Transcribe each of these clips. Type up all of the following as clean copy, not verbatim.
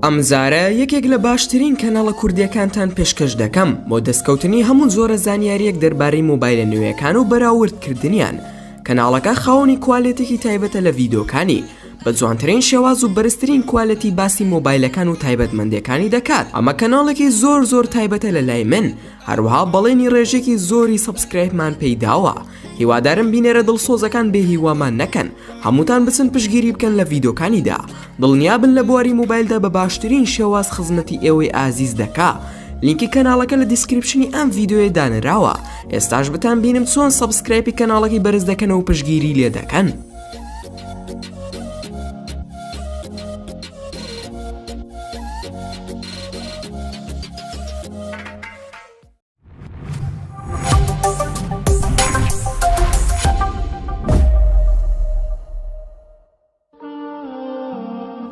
ئەمجارە یەکێک لە باشترین کەناڵە کوردیەکانتان پێشکەش دەکەم بۆ دەستکەوتنی هەموو زۆرە زانیاریەک دەربارەی مۆبایلە نوێیەکان و بەراوردکردنیان. کەناڵەکە خاوەنی کوالێتێکی تایبەتە لە ڤیدۆکانی بە جوانترین شێواز و بەرزترین کوالەتی باسی مۆبایلەکان و تایبەتمەندیەکانی دەکات. ئەمە کەناڵێکی زۆر تایبەتە لە لای من، هەروەها بەڵێنی ڕێژێکی زۆری سەبسکرایبمان پێیداوە. هیوادارم بینێرە دڵسۆزەکان بێ هیوامان نەکەن، هەمووتان بچن پشگیری بکەن لە ڤیدۆکانیدا. دڵنیابن لە بواری مۆبایلدا بە باشترین شێواز خزمەتی ئێوەی ئازیز دەکا. لینکی کەناڵەکە لە دیسکریپشنی ئەم ڤیدۆیە دانراوە. ئێستاش بتان بینم چۆن سەبسکرایبی کەناڵەکەی بەرز دەکەن و پشگیری لێ دەکەن.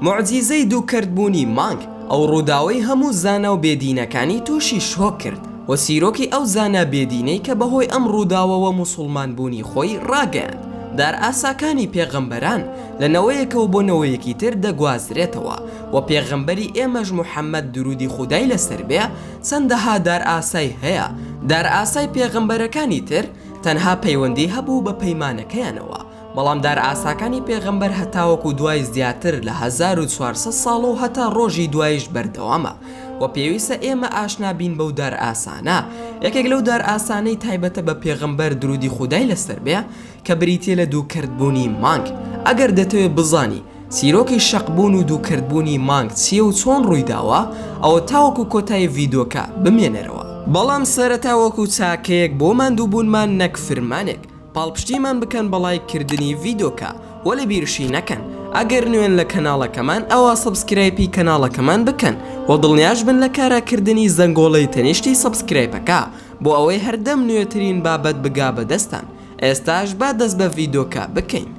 معجیزەی دووکردبوونی مانگ ئەو ڕووداوەی هەموو زانا و بێدینەکانی تووشی شۆک کرد و سیرۆکی ئەو زانا بێدینەی کە بەهۆی ئەم ڕووداوەوە موسڵمان بوونی خۆی ڕاگەیاند. دار ئاساکانی پێغەمبەران لە نەوەیەکەوە بۆ نەوەیەکی تر دەگوازرێتەوە و پێغەمبەری ئێمەش موحەممەد درودی خودای لەسەر بێ چەندەها دار ئاسای هەیە. دار ئاسای پێغەمبەرەکانی تر تەنها پەیوەندی هەبوو بە پەیمانەکەیانەوە، بەڵام دار ئاساکانی پێغەمبەر هەتاوەکو دوای زیاتر لە 1400 ساڵ و هەتا ڕۆژی دوایش بەردەوامە و پێویستە ئێمە ئاشنا بین بەو دار ئاسانە. یەکێک لەو دار ئاسانەی تایبەتە بە پێغەمبەر درودی خودای لەسەر بێ کە بریتیە لە دووکردبوونی مانگ. ئەگەر دەتەوێت بزانی سیرۆکی شەقبوون و دووکردبوونی مانگ چیە و چۆن ڕوویداوە، ئەوە تاوەکو کۆتایی ڤیدۆکە بمێنەرەوە. بەڵام سەرەتا وەکو چاکەیەک بۆ ماندووبوونمان نەک فرمانێک پاڵپشتیمان بکەن بەڵایکردنی ڤیدۆکە و لە بیرشی نەکەن. ئەگەر نوێن لە کەناڵەکەمان ئەوە سەبسکرایبی کەناڵەکەمان بکەن و دڵنیاش بن لە کاراکردنی زەنگۆڵەی تەنیشتی سەبسکرایبەکە بۆ ئەوەی هەردەم نوێترین بابەت بگا بەدەستان. ئێستاش با دەست بە ڤیدۆکە بکەین.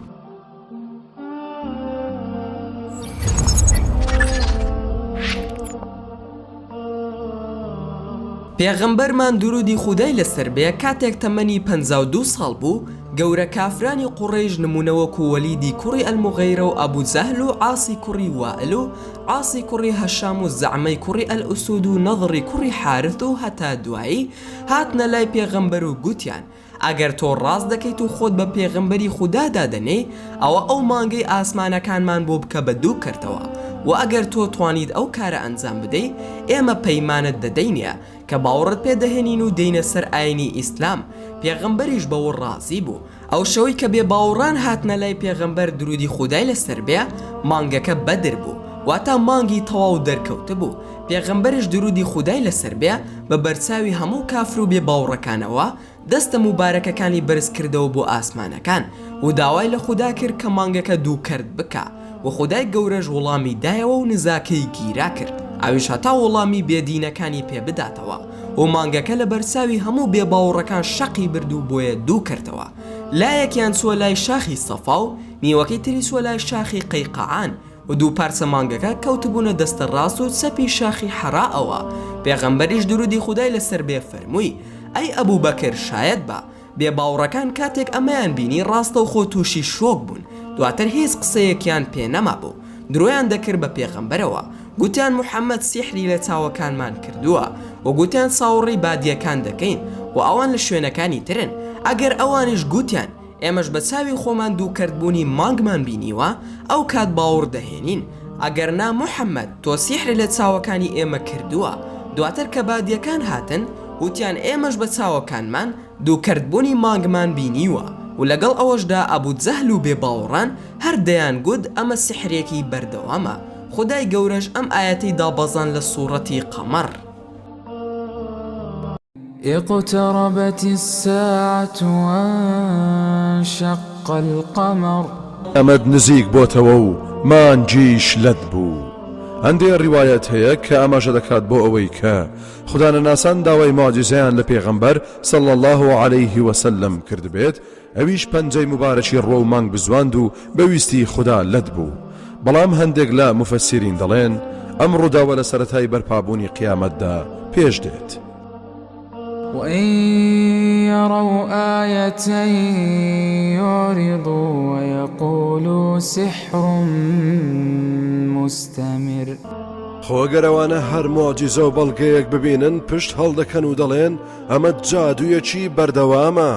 پێغەمبەرمان درودی خودای لەسەر بێ کاتێک تەمەنی 52 ساڵ بوو، گەورە کافرانی قوڕێژ نمونەوەکو وەلیدی کوڕی ئەلموغەیرە و ئەبوو جەهل و عاسی کوڕی وائل و عاسی کوڕی هەشام و زەعمەی کوڕی ئەلئوسود و نەضری کوڕی حارث و هەتا دوایی هاتنە لای پێغەمبەر و گوتیان ئەگەر تۆ ڕاست دەکەیت و خۆت بە پێغەمبەری خوددا دەنێ، ئەوە ئەو مانگەی ئاسمانەکانمان بۆ بکە بە دوو کردەوە و ئەگەر تۆ توانیت ئەو کارە ئەنجام بدەیت، ئێمە پەیمانت دەدەینە کە باوەڕت پێدەهێنین و دەینە سەر ئاینی ئیسلام. پێغەمبەریش بەوە ڕازی بوو. ئەو شەوەی کە بێ باوەڕان هاتنە لای پێغەمبەر درودی خودای لەسەر بێ، مانگەکە بەدر بوو، واتە مانگی تەواو دەرکەوتە بوو. پێغەمبەریش درودی خودای لەسەر بێ بە بەرچاوی هەموو کافر و بێ باوەڕەکانەوە دەستە مبارەکەکانی بەرز کردەوە بۆ ئاسمانەکان و داوای لە خوددا کرد کە مانگەکە دووکرد بکە و خودای گەورەش وەڵامی دایەوە و نزاکەی گیرا کرد. ئەویش هەتا وەڵامی بێدینەکانی پێ بداتەوە و مانگەکە لە بەرچاوی هەموو بێباوەڕەکان شەقی برد و بۆیە دوو کردەوە. لایەکیان چووە لای شاخی سەفا و نیوەکەی تری چووە لای شاخی قەیقەعان و دوو پارچە مانگەکە کەوتبوونە دەستە ڕاست و چەپی شاخی حەراەوە. پێغەمبەریش درودی خودای لەسەر بێ فەرمووی ئەی ئەبوو بەکر شاید بە بێباوەڕەکان کاتێک ئەمەیان بینی ڕاستە و خۆ تووشی شۆک بوون، دواتر هیچ قسەیەکیان پێ نەما بوو. درۆیان دەکرد بە پێغەمبەرەوە، گوتیان موحەممەد سیحری لە چاوەکانمان کردووە و گوتیان ساوەڕی بادیەکان دەکەین و ئەوان لە شوێنەکانی ترن. ئەگەر ئەوانش گوتیان ئێمەش بە چاوی خۆمان دووکردبوونی مانگمان بینیوە، ئەو کات باوەڕ دەهێنین. ئەگەر نا موحەممەد تۆ سیحری لە چاوەکانی ئێمە کردووە. دواتر کە بادیەکان هاتن وتیان ئێمەش بە چاوەکانمان دووکردبوونی مانگمان بینیوە و لەگەڵ ئەوەشدا ئەبوو جەهل و بێباوەڕان هەردەیان گوت ئەمە سحرێکی بەردەوامە. خدای گەورەش ئەم ئاەتەی دابەزان لە سوورەتی قەمەر. اقتربت الساعة وانشق القمر. ئەمەد نزیک بۆتەوە و مانگیش لەت بوو. هەندێک ڕیوایەت هەیە کە ئەمەشە دەکات بۆ ئەوەی کە خوددانەناسان داوای ماجزەیان لە پێغەمبەر صلی الله عليه وسلم کرد بێت، ئەویش پەنجەی مبارەکی ڕۆ و مانگ بزواند و بەویستی خوددا لەت بوو. بەڵام هەندێک لە مفەسیرین دەڵێن ئەم ڕووداوە لە سەرەتای بەرپابوونی قیامەتدا پێش دێت. وإن يروا آية يعرضوا ويقولوا سحر مستمر. خۆگەرەوانە هەر مۆجیزە و بەڵگەیەک ببینن پشت هەڵدەکەن و دەڵێن ئەمە جادوویەکی بەردەوامە.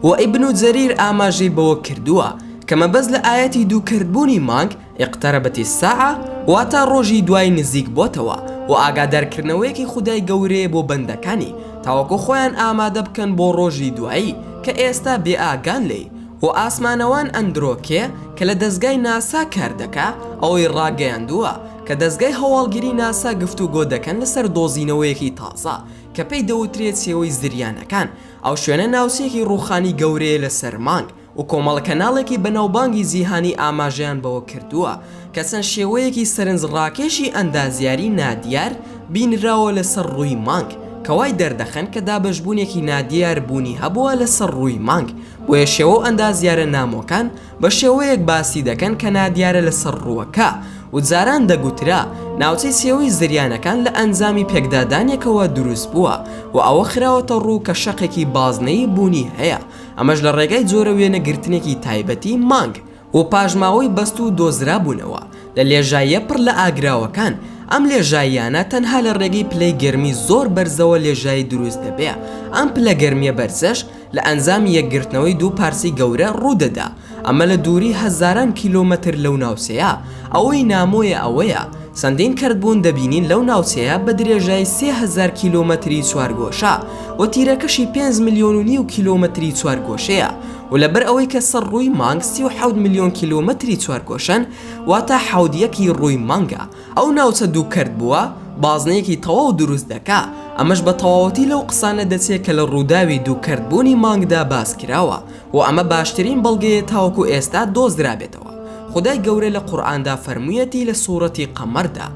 و ئیبن جەریر ئاماژەی بەوە کردووە کە مەبەست لە ئاەتی دووکردبوونی مانگ ئیقتەرەبەتی ساعە واتە ڕۆژی دوای نزیک بۆتەوە و ئاگادارکردنەوەیەکی خودای گەورەیە بۆ بەندەکانی تاوەکو خۆیان ئامادە بکەن بۆ ڕۆژی دوایی کە ئێستا بێ ئاگان لێی و ئاسمانەوان ئەندرۆکێ کە لە دەستگای ناسا کار دەکا ئەوەی ڕاگەیاندووە کە دەستگای هەواڵگیری ناسا گفتوگۆ دەکەن لەسەر دۆزینەوەیەکی تازە کە پێی دەوترێت سێوەی زریانەکان ئەو شوێنە ناوچەیەکی ڕووخانی گەورەیە لەسەر مانگ و کۆمەڵ کەناڵێکی بەناوبانگی جیهانی ئاماژەیان بەوە کردووە کە چەند شێوەیەکی سەرنجڕاکێشی ئەندازیاری نادیار بینراوە لەسەر ڕووی مانگ کەوای دەردەخەن کە دابەشبوونێکی نادیار بوونی هەبووە لەسەر ڕووی مانگ بۆیە شێوە ئەندازیارە نامۆکان بە شێوەیەک باسی دەکەن کە نادیارە لەسەر ڕووەکە و جاران دەگوترا ناوچەی سێوەی زریانەکان لە ئەنجامی پێکدادانێکەوە دروست بووە و ئەوە خراوەتە ڕوو کە شەقێکی بازنەی بوونی هەیە ئەمەش لە ڕێگای جۆرە وێنەگرتنێکی تایبەتی مانگ و پاژماوەی بەست و دۆزرا بوونەوە لە لێژاییە پڕ لە ئاگراوەکان ئەم لێژاییانە تەنها لە ڕێگەی پلەی گەرمی زۆر بەرزەوە لێژایی دروست دەبێ ئەم پلە گەرمیە بەرزەش لە ئەنجامی یەکگرتنەوەی دوو پارچەی گەورە ڕوودەدا ئەمە لە دووری هەزاران کیلۆمەتر لەو ناوچەیە ئەوەی نامۆیە ئەوەیە چەندین کردبوون دەبینین لەو ناوچەیە بە درێژایی 3000 کیلۆمەتری چوارگۆشە و تیرەکەشی 5 ملیۆن و نیو کیلۆمەتری چوارگۆشەیە و لەبەر ئەوەی کە سەر ڕووی مانگ 37 ملیۆن کیلۆمەتری چوارگۆشەن واتە حەودیەکی ڕووی مانگە ئەو ناوچە دوو کرد بووە بازنەیەکی تەواو دروست دەکا ئەمەش بە تەواوەتی لەو قسانە دەچێت کە لە ڕووداوی دووکردبوونی مانگدا باس کراوە و ئەمە باشترین بەڵگەیە تاوەکو ئێستا دۆزرابێتەوە خدای گەورە لە قورئاندا فەرموویەتی لە سوورەتی قەمەردا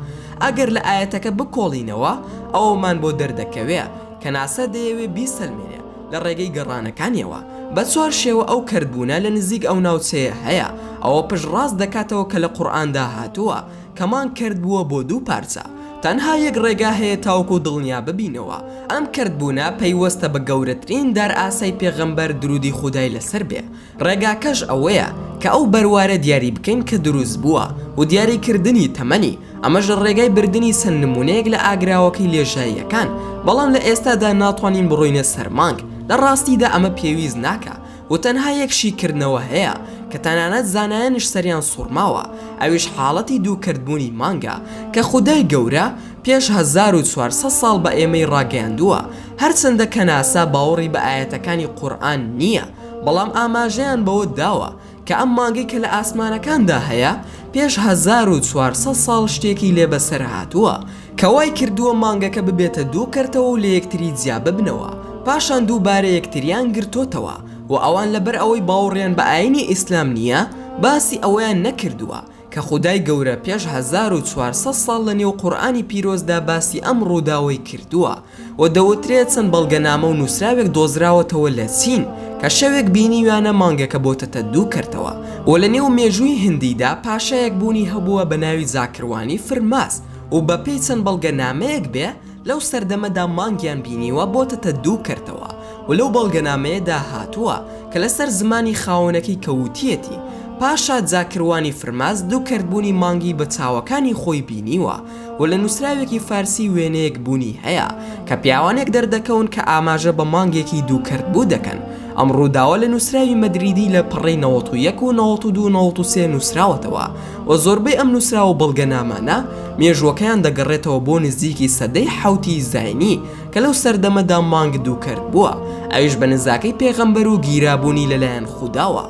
ئەگەر لە ئاەتەکە بکۆڵینەوە ئەومان بۆ دەردەکەوێ کە ناسا دەیەوێ بیسەلمێنێ لە ڕێگەی گەڕانەکانیەوە بە چوار شێوە ئەو کردبوونە لە نزیک ئەو ناوچەیە هەیە ئەوە پشتڕاست دەکاتەوە کە لە قورئاندا هاتووە کەمان کردبووە بۆ دوو پارچە تەنها یەک ڕێگا هەیە تاوەکو دڵنیا ببینەوە ئەم کردبوونە پەیوەستە بە گەورەترین دارئاسای پێغەمبەر درودی خودای لەسەر بێ ڕێگاکەش ئەوەیە کە ئەو بەروارە دیاری بکەین کە دروست بووە و دیاریکردنی تەمەنی ئەمەش ڕێگای بردننی چەند نمونەیەک لە ئاگراوەکەی لێژاییەکان بەڵام لە ئێستادا ناتوانین بڕۆینە سەر مانگ لە ڕاستیدا ئەمە پێویست ناکە و تەنها یەکشیکردنەوە هەیە کە تەنانەت زانایانش سەریان سوورماوە ئەویش حاڵەتی دووکردبوونی مانگە کە خودای گەورە پێش 1400 ساڵ بە ئێمەی ڕاگەیاندووە هەرچەندە کە ناسا باوەڕی بە ئاەتەکانی قورئان نییە بەڵام ئاماژەیان بەوە داوە کە ئەم مانگی کە لە ئاسمانەکاندا هەیە پێش 1400 ساڵ شتێکی لێ بەسەر هاتووە کەوای کردووە مانگەکە ببێتە دوو کەرتەوە و لە یەکتری جیا ببنەوە پاشان دووبارە یەکتریان گرتوتەوە و ئەوان لەبەر ئەوەی باوەڕیان بە ئاینی ئیسلام نییە باسی ئەوەیان نەکردووە کە خودای گەورە پێش 1400 ساڵ لە نێو قورئانی پیرۆزدا باسی ئەم ڕووداوەی کردووە و دەوترێت چەند بەڵگەنامە و نووسراوێک دۆزراوەتەوە لە چین کە شەوێک بینیوانە مانگەکە بۆتەتە دوو کردەوە و لە نێو مێژووی هندیدا پاشایەک بوونی هەبووە بە ناوی زاکروانی فرماس و بە پێی چەند بەڵگەنامەیەک بێ لەو سەردەمەدا مانگیان بینیوە بۆتەتە دوو کردەوە و لەو بەڵگەنامەیەدا هاتووە کە لەسەر زمانی خاوەنەکەی کەوتیەتی پاشا زاکروانی فرماس دوو کردبوونی مانگی بە چاوەکانی خۆی بینیوە و لە نووسراوێکی فارسی وێنەیەک بوونی هەیە کە پیاوانێک دەردەکەون کە ئاماژە بە مانگێکی دوو کردبوو دەکەن ئەم ڕووداوە لە نووسراوی مەدریدی لە پڕی 91 و 92 93 نووسراوەتەوە و زۆربەی ئەم نووسراوە بەڵگەنامانە مێژوەکەیان دەگەڕێتەوە بۆ نزیکی سەدەی حوتی زاینی کە لەو سەردەمەدا مانگ دوو کرد بووە ئەویش بە نزاکەی پێغەمبەر و گیرابوونی لەلایەن خوداوە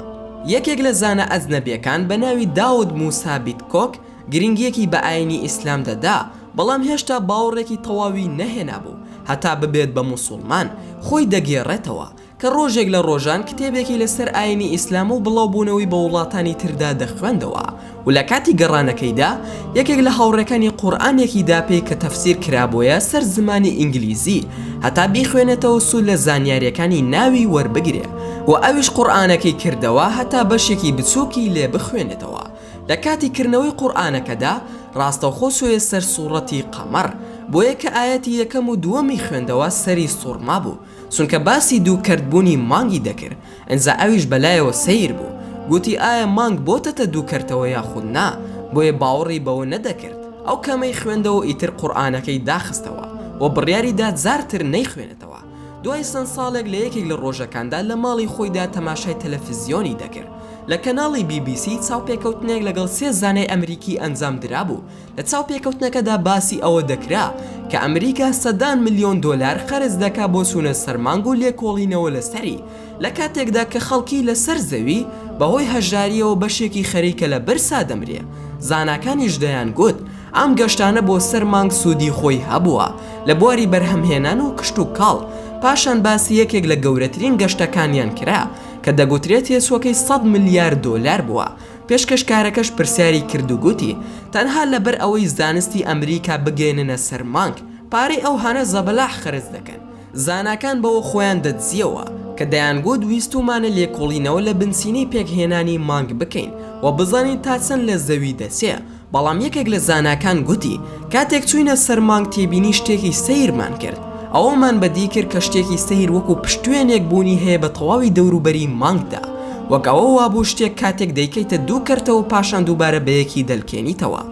یەکێک لە زانە ئەجنەبیەکان بە ناوی داود موسا بیتکۆک گرنگیەکی بە ئاینی ئیسلام دەدا بەڵام هێشتا باوەڕێکی تەواوی نەهێنا بوو هەتا ببێت بە موسڵمان خۆی دەگێڕێتەوە کە ڕۆژێک لە ڕۆژان کتێبێکی لەسەر ئاینی ئیسلام و بڵاوبوونەوەی بە وڵاتانی تردا دەخوێندەوە و لە کاتی گەڕانەکەیدا یەکێک لە هاوڕێکانی قورئانێکیدا پێی کە تەفسیر کرابۆیە سەر زمانی ئینگلیزی هەتا بیخوێنێتەوە سوود لە زانیاریەکانی ناوی وەربگرێ و ئەویش قورئانەکەی کردەوە هەتا بەشێکی بچووکی لێ بخوێنێتەوە لە کاتی کردنەوەی قورئانەکەدا ڕاستەوخۆ سوێ سەر سوورەتی قەمەر بۆیە کە ئاەتی یەکەم و دووەمی خوێندەوە سەری سوورما بوو چونکە باسی دوو کردبوونی مانگی دەکرد ئەنجا ئەویش بەلایەوە سەیر بوو گوتی ئایا مانگ بۆتەتە دوو کردەوە یاخود نا بۆیە باوەڕی بەوە نەدەکرد ئەو کەمەی خوێندەوە ئیتر قورئانەکەی داخستەوە و بڕیاریدا جارتر نەیخوێنێتەوە. دوای چەند ساڵێک لە یەکێک لە ڕۆژەکاندا لە ماڵی خۆیدا تەماشای تەلەڤیزیۆنی دەکرد. لە کەناڵی BBC چاوپێکەوتنێک لەگەڵ 3 زانای ئەمریکی ئەنجام درابوو. لە چاوپێکەوتنەکەدا باسی ئەوە دەکرا کە ئەمریکا سەدان ملیۆن دۆلار خەرج دەکا بۆ چوونە سەرمانگ و لێکۆڵینەوە لەسەری لە کاتێکدا کە خەڵکی لەسەر زەوی بەهۆی هەژاریەوە بەشێکی خەریکە لە بەرسا دەمرێ. زاناکانیش دەیان گوت ئەم گەشتانە بۆ سەرمانگ سوودی خۆی هەبووە لە بواری بەرهەمهێنان و کشت و کاڵ. پاشان باسی یەکێک لە گەورەترین گەشتەکانیان کرا کە دەگوترێت هێزوەکەی 100 ملیارد دۆلار بووە. پێشکەشکارەکەش پرسیاری کرد و گوتی تەنها لەبەر ئەوەی زانستی ئەمریکا بگەێننە سەرمانگ پارەی ئەو هەنە زەبەلاح خرج دەکەن. زاناکان بەوە خۆیان دەجزیەوە کە دەیانگوت ویستومانە لێکۆڵینەوە لە بنسینەی پێکهێنانی مانگ بکەین و بزانین تا چەند لە زەوی دەچێ. بەڵام یەکێک لە زاناکان گوتی کاتێک چووینە سەرمانگ تێبینی شتێکی سەیرمان کرد. ئەوەمان بەدی کرد کە شتێکی سەیر وەکو پشتوێنێک بوونی هەیە بە تەواوی دەوروبەری مانگدا وەک ئەوە وابوو شتێک کاتێک دەیکەیتە دوو کەرتەوە پاشان دووبارە بەیەکی دەلکێنیتەوە.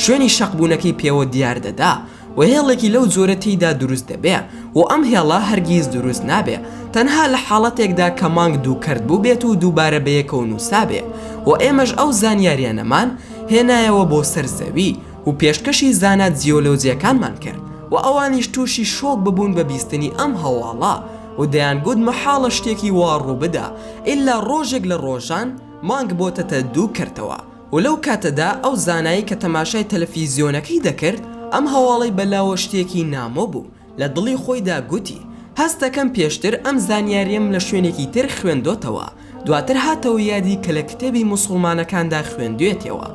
شوێنی شەقبوونەکەی پێوە دیار دەدا و هێڵێکی لەو جۆرە تێیدا دروست دەبێ و ئەم هێڵە هەرگیز دروست نابێ تەنها لە حاڵەتێکدا کە مانگ دوو کەرت بوو بێت و دووبارە بەیەکەوە نووسابێ و ئێمەش ئەو زانیاریانەمان هێنایەوە بۆ سەرزەوی و پێشکەشی زانات جیۆلۆجیەکانمان کرد و ئەوانیش تووشی شۆک ببوون بە بیستنی ئەم هەواڵە و دەیانگوت مەحاڵە شتێکی وا ڕوو بدا ئیلا ڕۆژێک لە ڕۆژان مانگ بۆتەتە دوو کەرتەوە و لەو کاتەدا ئەو زانایی کە تەماشای تەلەڤیزیۆنەکەی دەکرد ئەم هەواڵەی بەلاوە شتێکی نامۆ بوو. لە دڵی خۆیدا گوتی هەست دەکەم پێشتر ئەم زانیاریم لە شوێنێکی تر خوێندۆتەوە دواتر هاتەوە یادی کە لە کتێبی موسڵمانەکاندا خوێندوێتەوە.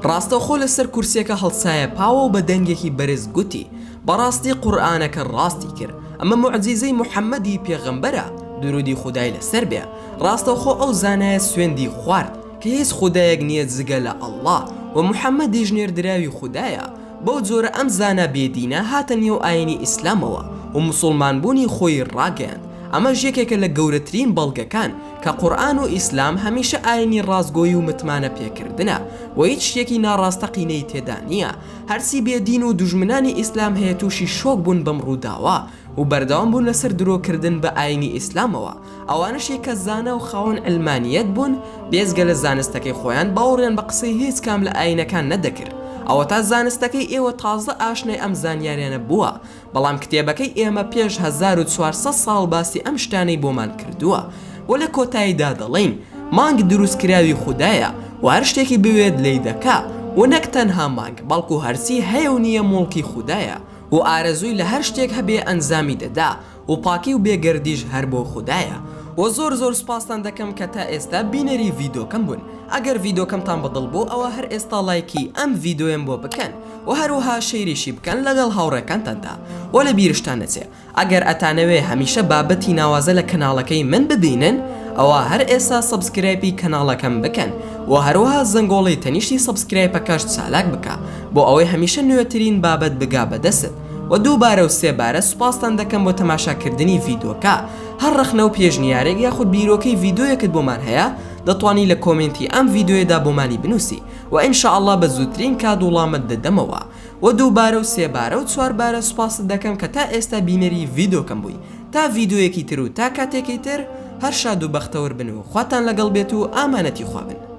ڕاستەوخۆ لەسەر کورسێکە هەڵسایە پاوە و بە دەنگێکی بەرز گوتی بەڕاستی قورئانەکە ڕاستی کرد ئەمە موعجیزەی محەممەدی پێغەمبەرە درودی خودای لەسەر بێ. ڕاستەوخۆ ئەو زانایە سوێندی خوارد کە هیچ خودایەک نییە جگە لە ئەڵڵا و محەممەدی ژنێردراوی خودایە. بەو جۆرە ئەم زانە بێدینە هاتە نێو ئاینی ئیسلامەوە و موسڵمانبوونی خۆی ڕاگەیاند. ئەمە یەکێکە لە گەورەترین بەڵگەکان کە قورئان و ئیسلام هەمیشە ئاینی ڕاستگۆیی و متمانە پێکردنە و هیچ شتێکی ناڕاستەقینەی تێدا نییە. هەرچی بێدین و دوژمنانی ئیسلام هەیە تووشی شۆک بوون بەم ڕووداوە و بەردەوام بوون لەسەر درۆکردن بە ئاینی ئیسلامەوە. ئەوانشی کە زانە و خاوەن ئەلمانیەت بوون بێزگە لە زانستەکەی خۆیان باوەڕیان بە قسەی هیچ کام لە ئاینەکان نەدەکرد. ئەوە تا زانستەکەی ئێوە تازە ئاشنای ئەم زانیاریانە بووە بەڵام کتێبەکەی ئێمە پێش 1400 ساڵ باسی ئەم شتانەی بۆمان کردووە و لە کۆتاییدا دەڵێن مانگ دروستکراوی خودایە و هەر شتێکی بوێت لێی دەکا و نەک تەنها مانگ بەڵکو هەرچی هەیە و نییە موڵکی خودایە و ئارەزووی لە هەر شتێک هەبێ ئەنجامی دەدا و پاکی و بێگەردیش هەر بۆ خودایە. و زۆر سپاسان دەکەم کە تا ئێستا بینەری ڤیدۆکەم بوون. ئەگەر ڤیدۆکەمتان بەدڵ بوو ئەوە هەر ئێستا لایکی ئەم ڤیدۆیەم بۆ بکەن و هەروەها شەیریشی بکەن لەگەڵ هاوڕێکانتاندا و لە بیرشتان نەچێ ئەگەر ئەتانەوێ هەمیشە بابەتی ناوازە لە کەناڵەکەی من ببینن ئەوە هەر ئێستا سەبسکرایبی کەناڵەکەم بکەن و هەروەها زەنگۆڵی تەنیشتی سەبسکرایبەکەش چالاک بکە بۆ ئەوەی هەمیشە نوێترین بابەت بگا بەدەست و دووبارە و سێبارە سوپاسان دەکەم بۆ تەماشاکردنی ڤیدۆکە. هەر ڕخنە و پێشنیارێک یاخود بیرۆکەی ڤیدۆیەکت بۆمان هەیە دەتوانی لە کۆمنتی ئەم ڤیدۆیەدا بۆمانی بنووسی و ئینشاءالله بە زووترین کات وڵامت دەدەمەوە و دووبارە و سێبارە و چواربارە سوپاست دەکەم کە تا ئێستا بینەری ڤیدۆکەم بووی. تا ڤیدۆیەکی تر و تا کاتێکی تر هەر شاد و بەختەوەر بن و خواتان لەگەڵ بێت و ئامانەتی خوا بن.